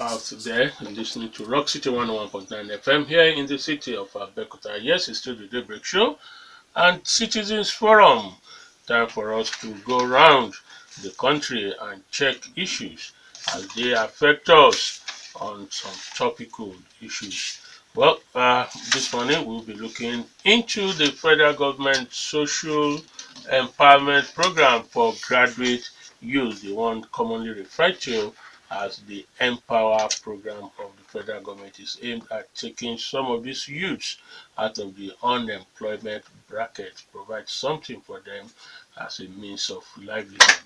out there listening to Rock City 101.9 FM here in the city of Abeokuta. Yes, it's still the Daybreak Show and Citizens Forum. Time for us to go around the country and check issues as they affect us on some topical issues. Well, this morning we'll be looking into the federal government social empowerment program for graduate youth, the one commonly referred to as the Empower program of the federal government, is aimed at taking some of these youths out of the unemployment bracket, provide something for them as a means of livelihood.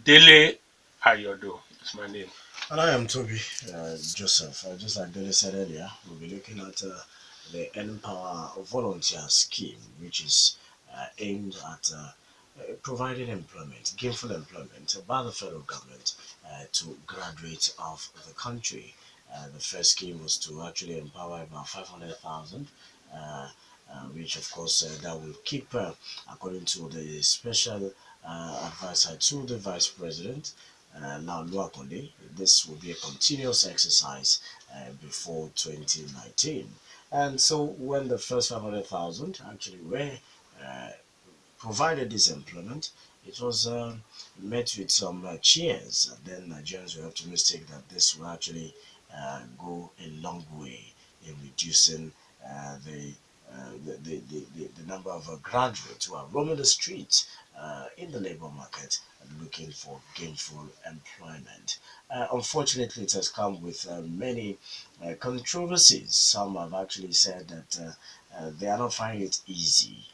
Dele Ayodo is my name. And I am Toby Joseph. Just like Dele said earlier, we'll be looking at the Empower Volunteer Scheme, which is aimed at providing employment, gainful employment by the federal government to graduates of the country. The first scheme was to actually empower about 500,000. Uh, which of course that will keep, according to the special advisor to the vice president, now Luakonde, this will be a continuous exercise before 2019. And so when the first 500,000 actually were uh, provided this employment, it was met with some cheers. And then Nigerians were optimistic that this will actually go a long way in reducing the number of graduates who are roaming the streets in the labor market looking for gainful employment. Unfortunately, it has come with many controversies. Some have actually said that they are not finding it easy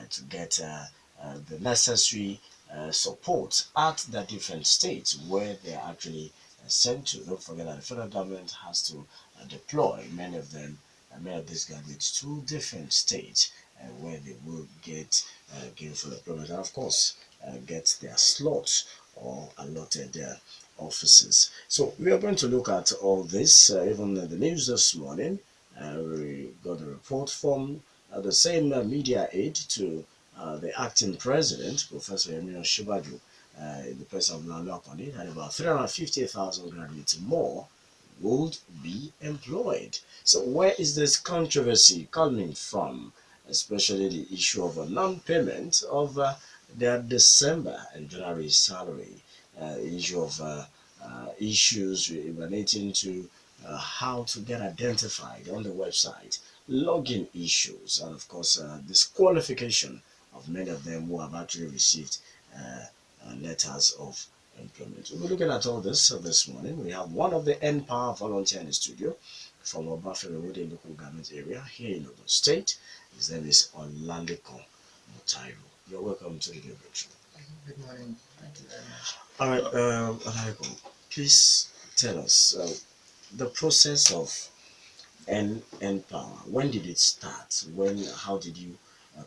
to get the necessary support at the different states where they are actually sent to. Don't forget that the federal government has to deploy many of these graduates to different states where they will get gainful employment and, of course, get their slots or allotted their offices. So we are going to look at all this. Even the news this morning, we got a report from the same media aide to the acting president, Professor Emilio Shibaju, in the person of Olalekan, that about 350,000 graduates more would be employed. So where is this controversy coming from? Especially the issue of a non-payment of their December and January salary, issue of issues relating to how to get identified on the website, login issues, and of course disqualification of many of them who have actually received letters of employment. We'll be looking at all this this morning. We have one of the Empower volunteer in the studio from Obafemi local government area here in Ogun State. His name is Olalekan Mutairu. You're welcome to the Daybreak Show. Good morning. Thank you very much. All right, Olalekan, please tell us the process of Empower. When did it start? How did you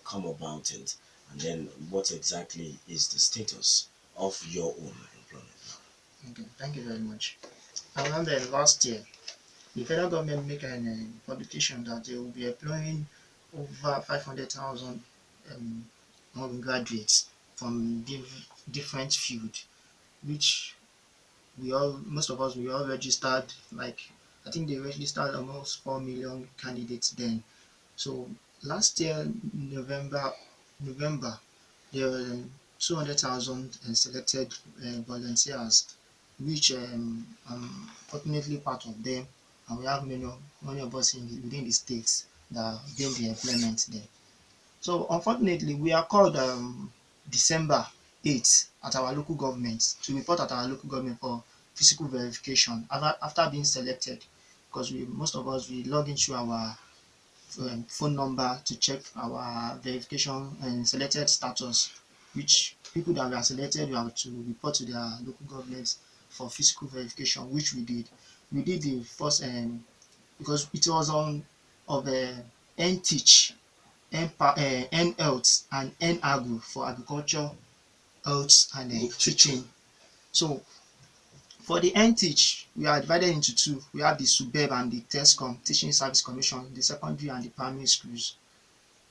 come about it? And then what exactly is the status of your own employment now? Okay, thank you very much. I remember last year, the federal government made a publication that they will be employing over 500,000 graduates from different fields, which most of us, we all registered. Like, I think they registered almost 4 million candidates then. So last year, November, there were 200,000 selected volunteers, which I'm fortunately part of them, and we have many of us within the states that gain the employment there. So unfortunately, we are called December 8th at our local government to report at our local government for physical verification after being selected, because most of us, we log into our phone number to check our verification and selected status, which people that were selected, we have to report to their local governments for physical verification, which we did. We did the first because it was on of NTeach, NHealth, and NAGRO for agriculture, health, and teaching. So for the NTeach, we are divided into two. We have the SUBEB and the TESCOM, Teaching Service Commission, the secondary and the primary schools.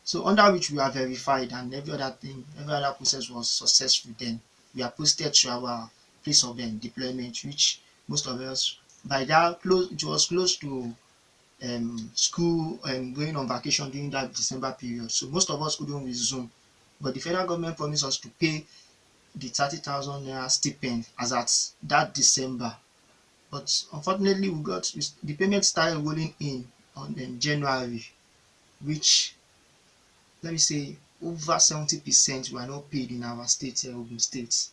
So under which we are verified, and every other process was successful. Then we are posted to our place of deployment, which most of us by that close, it was close to school going on vacation during that December period. So most of us couldn't resume. But the federal government promised us to pay the 30,000 naira stipend as at that December. But unfortunately, the payment started rolling in on January, which, let me say, over 70% were not paid in our state, Ogun State.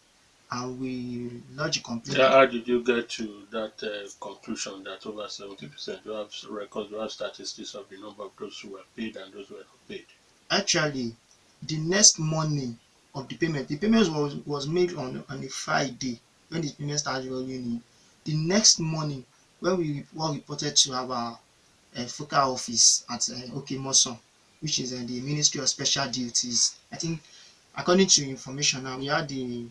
And we lodged a complaint. How did you get to that conclusion that over 70%? You have records, you have statistics of the number of those who were paid and those who were not paid. Actually, the next morning of the payment was made on a Friday when the payment started rolling in. The next morning, when we were reported to our focal office at Okemoson, which is the Ministry of Special Duties. I think, according to information now, we had the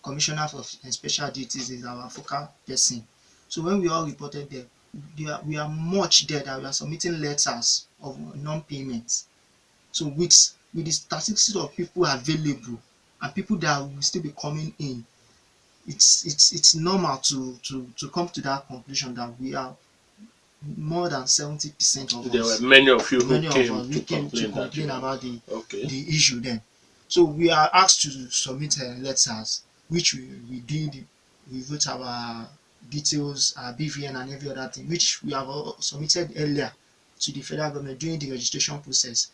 Commissioner for Special Duties is our focal person. So when we all reported there, we are much there that we are submitting letters of non-payment. So with the statistics of people available and people that will still be coming in, it's normal to come to that conclusion that we are more than 70% of There were us, many of you who many of came us, we to came to complain that you complain were about okay. the issue then. So we are asked to submit letters, which we did. We wrote our details, our BVN and every other thing, which we have all submitted earlier to the federal government during the registration process.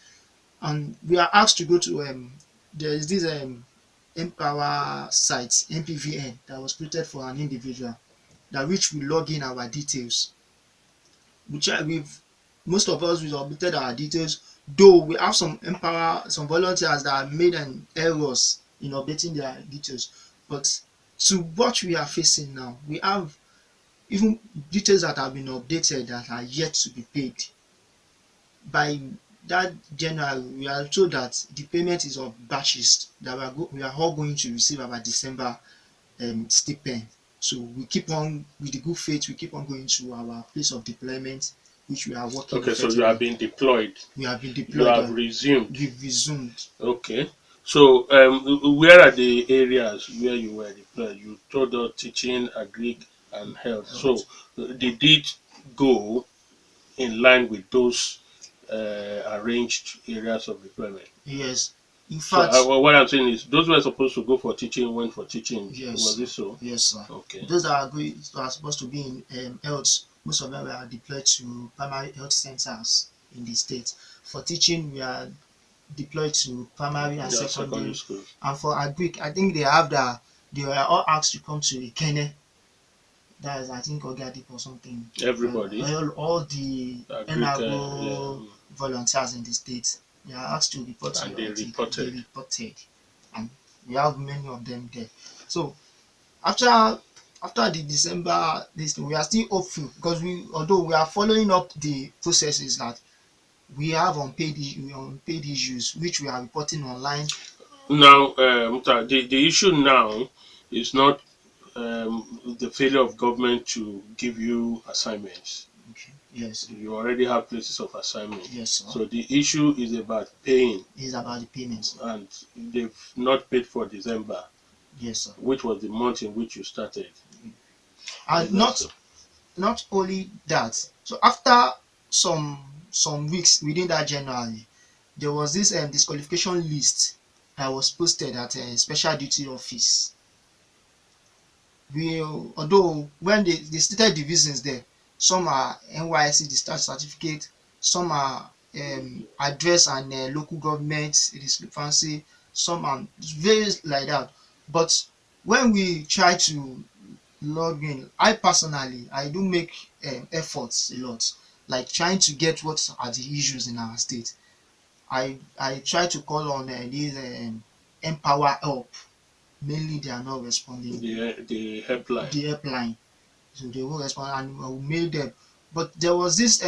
And we are asked to go to there is this Empower site, MPVN, that was created for an individual, that which we log in our details, which we've most of us we submitted our details, though we have some volunteers that made an errors in updating their details. But to what we are facing now, we have even details that have been updated that are yet to be paid. By that January, we are told that the payment is of batches, that we are all going to receive our December stipend. So we keep on, with the good faith, we keep on going to our place of deployment, which we are working Okay, so effectively. you have been deployed. We have been You deployed. have resumed. We've resumed. Okay. So where are the areas where you were deployed? You told us teaching, agric, and health. So did it go in line with those arranged areas of deployment? Yes. In So fact, what I'm saying is, those who were supposed to go for teaching went for teaching. yes, Was it so? yes, sir. Okay. Those that are supposed to be in health, most of them were deployed to primary health centers in the state. For teaching, we are deployed to primary and secondary. Schools. And for agric, I think they were all asked to come to Ikene. That is, I think, Ogadip or something. Everybody. All the NRO volunteers in the state, they are asked to report to and they They reported. And we have many of them there. So after the December this we are still hopeful, because although we are following up the processes that we have unpaid issues which we are reporting online. Now, the issue now is not the failure of government to give you assignments. Okay. Yes. You already have places of assignment. Yes, sir. So the issue is about paying. It's about the payments. And they've not paid for December. Yes, sir. Which was the month in which you started. And not only that. So after some weeks within that January, there was this disqualification list that was posted at a special duty office. Although when they stated the reasons there, some are NYSC discharge certificate, some are address and local government discrepancy, some are various like that. But when we try to log in, I personally do make efforts a lot, like trying to get what are the issues in our state. I try to call on these Empower help. Mainly they are not responding. The helpline. The helpline. So they won't respond, and we mail them. But there was this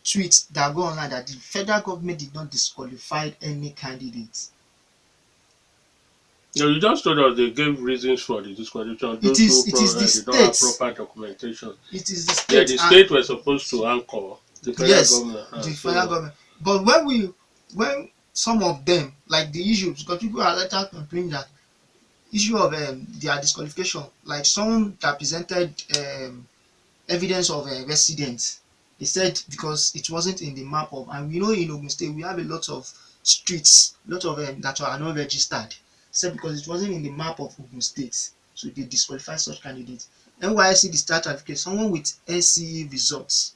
tweet that go online that the federal government did not disqualify any candidates. No, you just told us they gave reasons for the disqualification. It is the They state. don't have proper documentation. It is the state. Yeah, the state were supposed to anchor the federal government. The federal government. But when some of them, like the issues, because people are later complaining that issue of their disqualification, like someone that presented evidence of a resident. They said because it wasn't in the map of, and we know in Ogun State we have a lot of streets, a lot of that are not registered. Said because it wasn't in the map of Ogun State, so they disqualify such candidates. NYSC the start certificate, someone with NCE results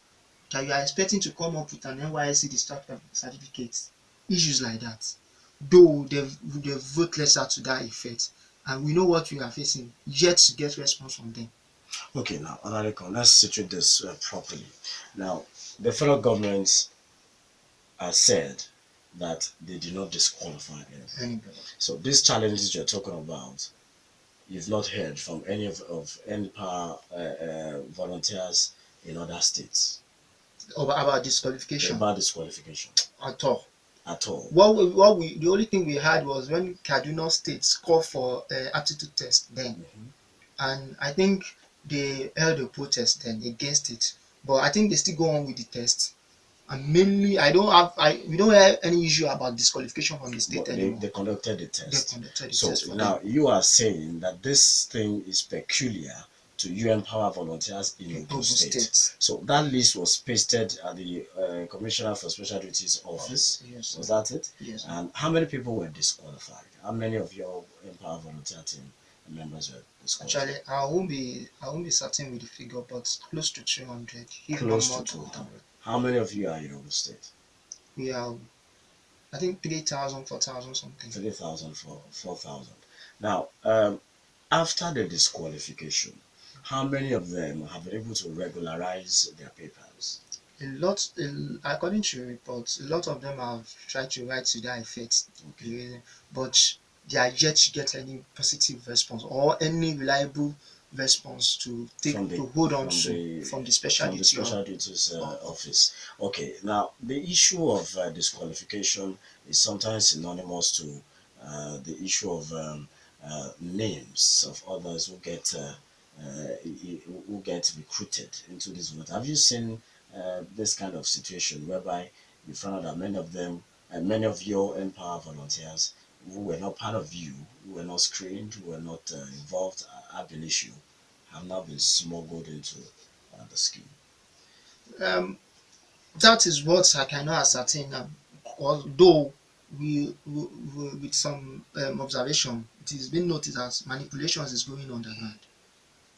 that you are expecting to come up with an NYSC the start certificate, issues like that. Though they vote lesser to that effect, and we know what we are facing, yet to get response from them. Okay, now, Olalekan, let's situate this properly. Now, the federal government has said that they did not disqualify anybody. So these challenges you're talking about, you've not heard from any of any power volunteers in other states About disqualification about disqualification at all. at all. The only thing we had was when Kaduna State called for aptitude test then, and I think they held a protest then against it. But I think they still go on with the test. And mainly, we don't have any issue about disqualification from the state But anymore. they conducted the They test. conducted the So test for now them. you are saying that this thing is peculiar to UN Power volunteers in Ogun State. So that list was pasted at the Commissioner for Special Duties office. Yes, Was that it? yes. And how many people were disqualified? How many of your Empower volunteer team members were disqualified? Actually, I won't be certain with the figure, but close to 200. If Close not more to than 200. How many of you are in Ogun State? We are, I think 3,000, 4,000 something. 3,000 for 4,000. Now, after the disqualification, how many of them have been able to regularize their papers? According to reports, a lot of them have tried to write to that effect, but they are yet to get any positive response or any reliable response to hold on to from the special duties office. Okay, now the issue of disqualification is sometimes synonymous to the issue of names of others who get recruited into this vote. Have you seen this kind of situation whereby you found out that many of them, many of your Empower volunteers who were not part of you, who were not screened, who were not involved ab initio, have now been smuggled into the scheme? That is what I cannot ascertain now. Although with some observation, it has been noticed that manipulations is going on the ground.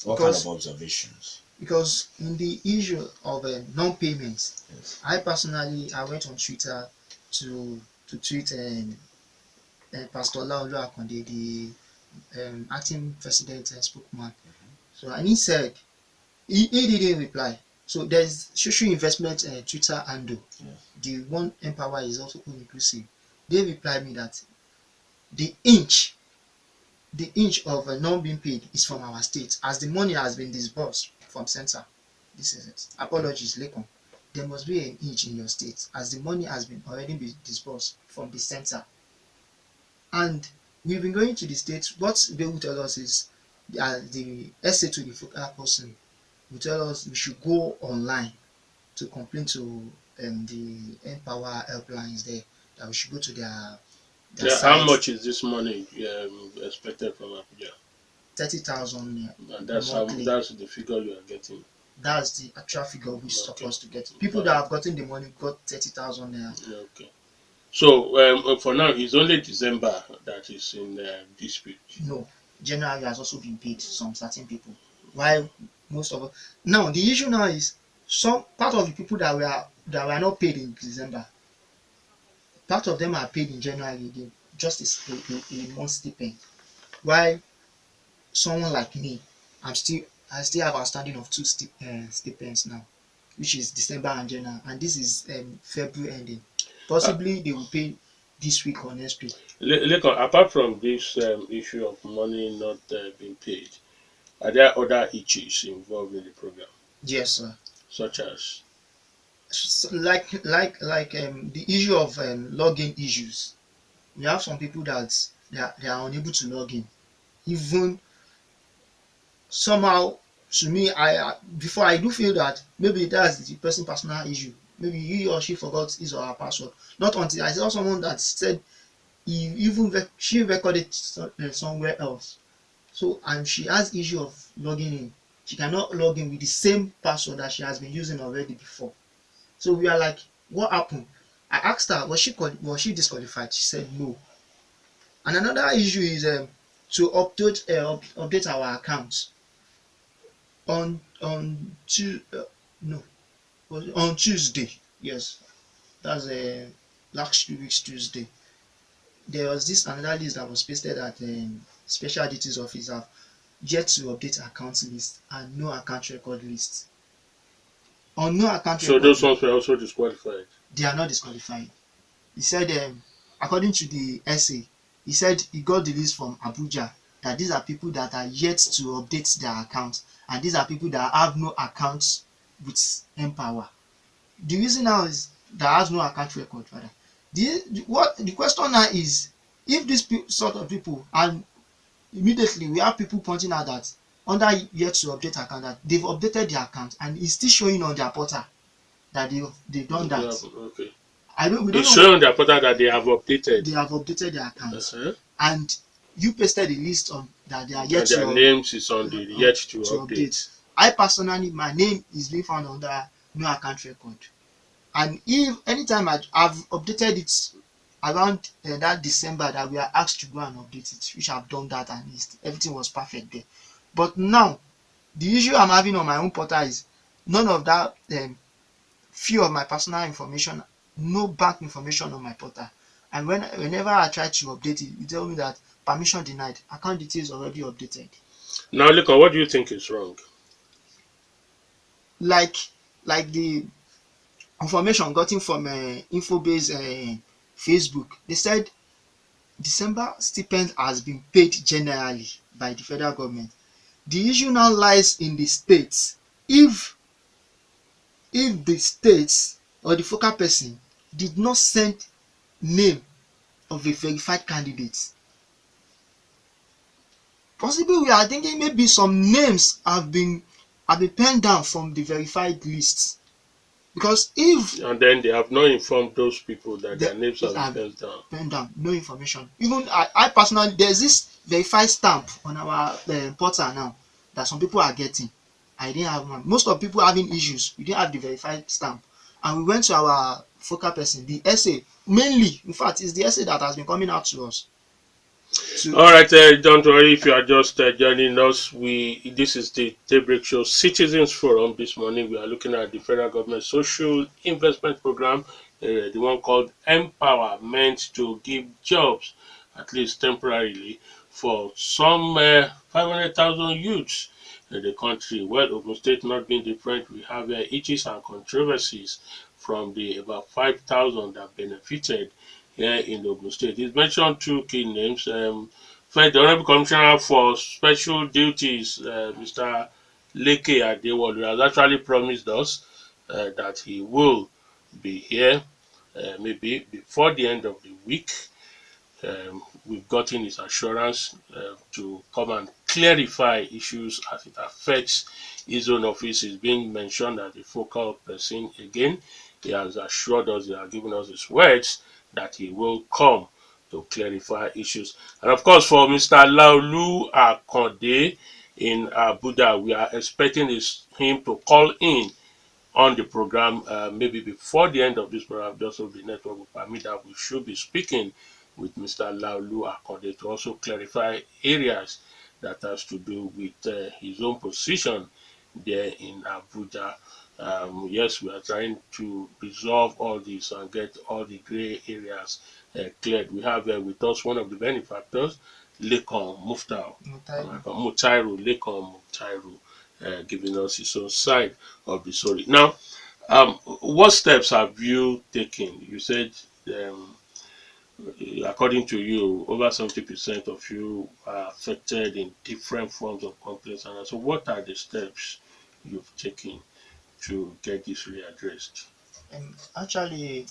What kind of observations? Because in the issue of non-payment, Yes. I went on Twitter to tweet Pastor Olaolu Akonde, the acting president and spokesman. So, and he said he didn't reply. So there's social investment Twitter handle. Yes. The one Empower is also inclusive. They replied me that the inch of non being paid is from our state, as the money has been disbursed from center. This is it. Apologies, Lekon. There must be an inch in your state, as the money has been already been disbursed from the center. And we've been going to the states. What they will tell us is the essay to the focal person will tell us we should go online to complain to the Empower helplines there, that we should go to their Yeah, how much is this money expected from Abuja? 30,000. And that's the figure you are getting. That's the actual figure we're supposed to get. People that have gotten the money got 30,000 there. Okay. So for now, it's only December that is in dispute. No, January has also been paid to some certain people. While most of us now, the issue now is some part of the people that were not paid in December. Part of them are paid in January. They just a month stipend. While someone like me, I still have outstanding of two stipends now, which is December and January, and this is February ending. Possibly they will pay this week or next week. Apart from this issue of money not being paid, are there other issues involved in the program? Yes, sir. Such as? Like the issue of login issues. We have some people that they are unable to log in. Even somehow, to me, before I do feel that maybe that's the personal issue. Maybe he or she forgot his or her password. Not until I saw someone that said she recorded somewhere else. So, and she has issue of logging in. she cannot log in with the same password that she has been using already before. So we are like, what happened? I asked her, was she disqualified? She said no. And another issue is to update our accounts on no on Tuesday. Yes, that's last 2 weeks Tuesday. There was this another list that was pasted at special duties officer yet to update account list and no account record list. On no account So record, those ones were also disqualified. they are not disqualified. He said, according to the essay, he said he got the list from Abuja that these are people that are yet to update their accounts, and these are people that have no accounts with Empower. The reason now is that has no account record, rather. The question now is, if these sort of people, and immediately we have people pointing out that under yet to update account that they've updated their account and it's still showing on their portal that they've done Yeah, that. okay. We don't It's know. showing on their portal that they have updated. They have updated their accounts, Uh-huh. and you pasted a list on that they are yet And their names is on the yet to update. I personally, my name is being found under no account record, and if anytime I've updated it around that December that we are asked to go and update it, which I've done that, and everything was perfect there. But now the issue I'm having on my own portal is none of that few of my personal information, no bank information on my portal. And whenever I try to update it, you tell me that permission denied, account details already updated. Now, Olalekan, what do you think is wrong? Like the information gotten from Infobase Facebook, they said December stipend has been paid generally by the federal government. The issue now lies in the states. If the states or the focal person did not send name of a verified candidate, possibly we are thinking maybe some names have been penned down from the verified list, because if And then they have not informed those people that their names it have been down. penned down, no information. Even I personally, there's this verified stamp on our portal now that some people are getting. I didn't have one. Most of people having issues, we didn't have the verified stamp, and we went to our focal person, the essay mainly. In fact, it's the essay that has been coming out to us. All right, don't worry if you are just joining us. This is the Daybreak Show Citizens Forum. This morning we are looking at the federal government social investment program, the one called Empower, meant to give jobs, at least temporarily, for some 500,000 youths in the country. Well, Ogun State not being different, we have issues and controversies from the about 5,000 that benefited here in Ogun State. He's mentioned two key names. First, the Honorable Commissioner for Special Duties, Mr. Leke Adewolu, has actually promised us that he will be here maybe before the end of the week. We've gotten his assurance to come and clarify issues as it affects his own office. He's being mentioned as the focal person again. He has assured us, he has given us his words that he will come to clarify issues. And of course, for Mr. Laulu Akonde in Abuja, we are expecting him to call in on the program maybe before the end of this program, just so the network will permit that we should be speaking with Mr. Laulu Akonde to also clarify areas that has to do with his own position there in Abuja. Yes, we are trying to resolve all this and get all the gray areas cleared. We have with us one of the benefactors, Olalekan Mutairu, Olalekan Mutairu, giving us his own side of the story. Now, what steps have you taken? You said, according to you, over 70% of you are affected in different forms of complaints. And so, what are the steps you've taken to get this readdressed? Actually,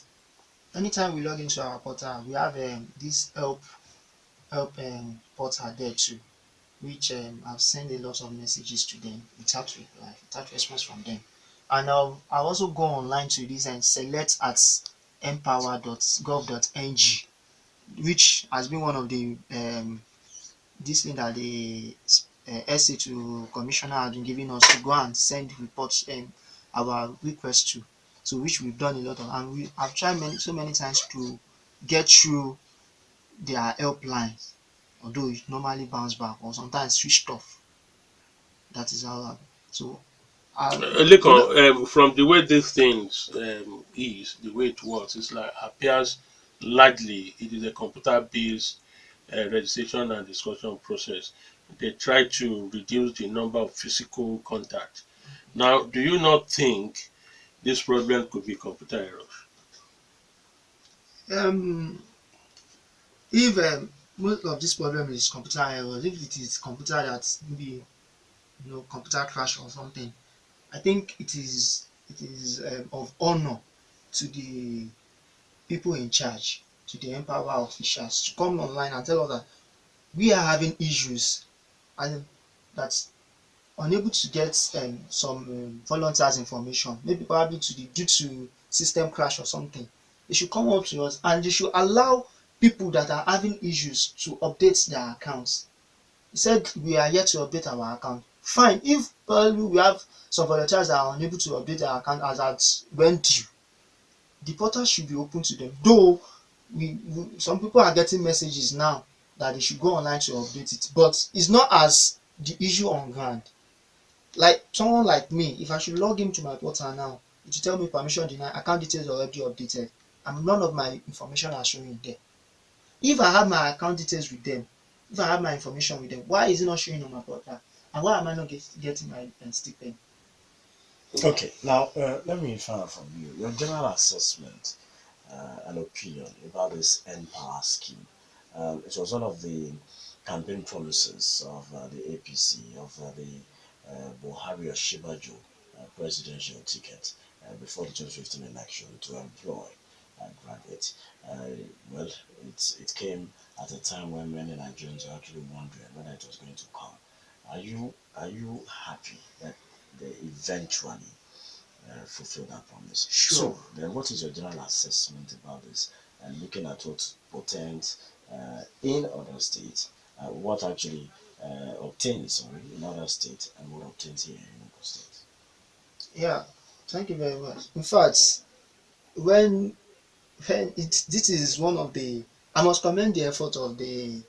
anytime we log into our portal, we have this help portal there too, which I've sent a lot of messages to them without reply, without response from them. And I'll also go online to this and select at empower.gov.ng, which has been one of the this thing that they essay to commissioner has been giving us to go and send reports and our request to. So which we've done a lot of, and we have tried so many times to get through their helplines, although it normally bounce back or sometimes switched off. That is how. So a lot. From the way these things is, the way it works, it's like appears largely it is a computer-based registration and discussion process. They try to reduce the number of physical contact. Now, do you not think this problem could be computer errors? Um, if most of this problem is computer errors, if it is computer that maybe computer crash or something, I think it is of honor to the people in charge, to the empower officials to come online and tell us that we are having issues and that's unable to get some volunteers information, maybe probably due to system crash or something. They should come up to us and they should allow people that are having issues to update their accounts. He said we are yet to update our account. Fine, if probably we have some volunteers that are unable to update their account as at when due, the portal should be open to them. Though some people are getting messages now that they should go online to update it, but it's not as the issue on ground. Like someone like me, if I should log into my portal now, it will tell me permission denied, account details already updated, and none of my information are showing there. If I have my account details with them, if I have my information with them, why is it not showing on my portal? And why am I not getting my stipend? Okay, now let me find out from you your general assessment and opinion about this Empower scheme. It was one of the campaign promises of the APC, of the Buhari Osinbajo presidential ticket before the 2015 election to employ graduates. Well, it came at a time when many Nigerians were actually wondering whether it was going to come. Are you happy that they eventually fulfill that promise? Sure. So then, what is your general assessment about this? And looking at what potent in other states, what actually obtains in other states, and what obtains here in Ogun State. Yeah, thank you very much. In fact, when this is one of the, I must commend the effort of the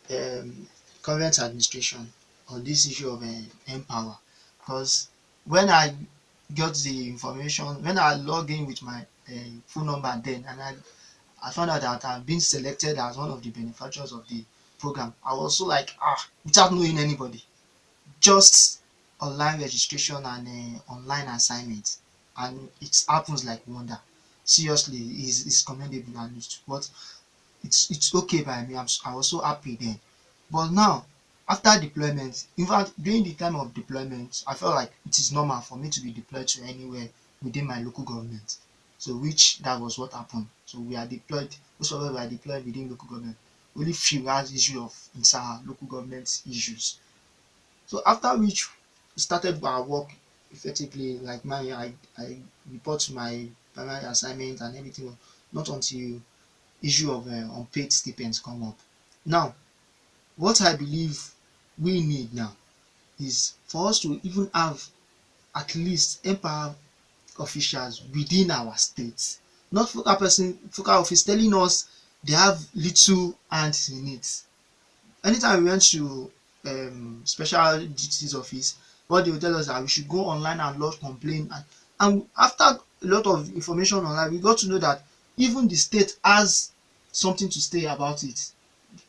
um, current administration on this issue of Empower, because when I got the information, when I log in with my phone number then, and I found out that I've been selected as one of the beneficiaries of the program, I was so like, without knowing anybody, just online registration and online assignment, and it happens like wonder. Seriously, is commendable and it's okay by me. I was so happy then. But now, after deployment, in fact, during the time of deployment, I felt like it is normal for me to be deployed to anywhere within my local government. So, which that was what happened. So, we are deployed, most of us were deployed within local government. Only few has issue of inside local government issues. So, after which we started our work effectively, like I report to my primary assignment and everything, not until issue of unpaid stipends come up. Now, what I believe we need now is for us to even have at least empower officials within our states, not focal office telling us they have little hands in it. Anytime we went to special duties office, what they will tell us that we should go online and lodge complaint, and after a lot of information online, we got to know that even the state has something to say about it.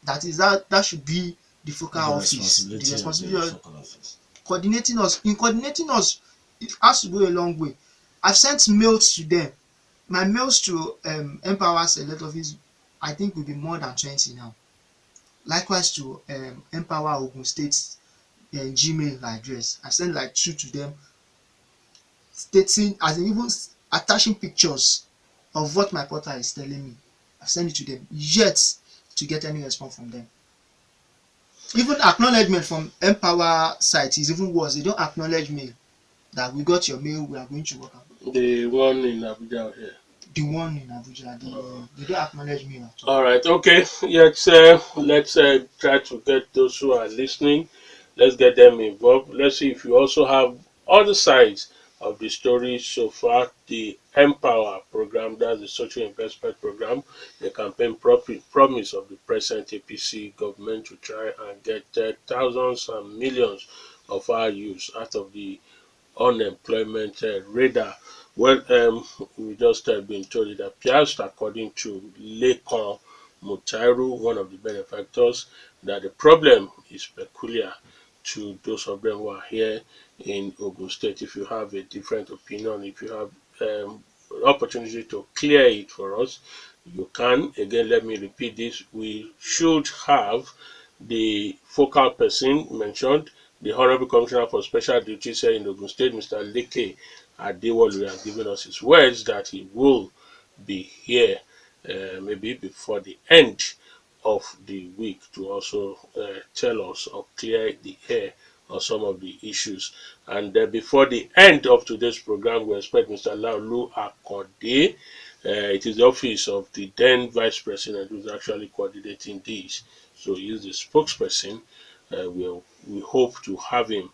That is that should be the focal The office, the responsibility of responsibility the of focal office. coordinating us. It has to go a long way. I've sent mails to them. My mails to Empower Select Office, I think, will be more than 20 now. Likewise to Empower Ogun State Gmail address, I sent like 2 to them, stating as in even attaching pictures of what my portal is telling me. I've sent it to them, yet to get any response from them. Even acknowledgement from Empower site is even worse. They don't acknowledge me that we got your mail, we are going to work on. The one in Abuja here. The one in Abuja, they don't acknowledge me at all. All right. Okay. Let's try to get those who are listening. Let's get them involved. Let's see if you also have other sides of the story so far. The Empower program, that's the social investment program, the campaign promise of the present APC government to try and get thousands and millions of our youth out of the unemployment radar. Well, we just been told it appears, according to Olalekan Mutairu, one of the benefactors, that the problem is peculiar to those of them who are here in Ogun State. If you have a different opinion, if you have opportunity to clear it for us, you can. Again, let me repeat this. We should have the focal person mentioned, the Honorable Commissioner for Special Duties here in Ogun State, Mr. Leke Adewolu, has given us his words that he will be here maybe before the end of the week to also tell us or clear the air on some of the issues. And before the end of today's program, we expect Mr. Laulu Akode. It is the office of the then Vice President who's actually coordinating this. So he is the spokesperson. We hope to have him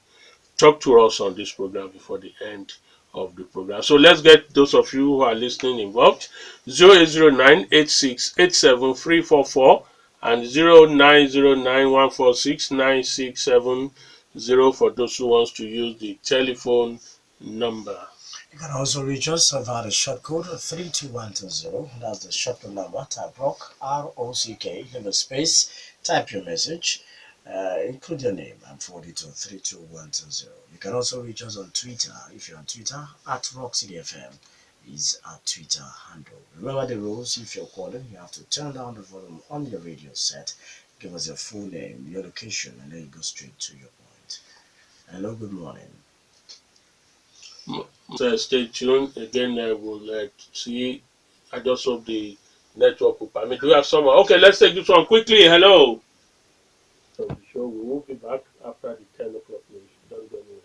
talk to us on this program before the end of the program. So let's get those of you who are listening involved. 0809-8687-344 and 0909-146-9670 for those who wants to use the telephone number. You can also reach us via the short code 32120. That's the short code number. Type ROCK, ROCK, leave a space, type your message, include your name, and forward it to 32120. You can also reach us on Twitter. If you're on Twitter, at RockCityFM is our Twitter handle. Remember the rules. If you're calling, you have to turn down the volume on your radio set, give us your full name, your location, and then you go straight to your point. Hello, good morning. Stay tuned. Again, we'll see. I just hope the network will permit. Do we have someone? Okay, let's take this one quickly. Hello. So the show, we will be back after the 10 o'clock news. Don't go anywhere.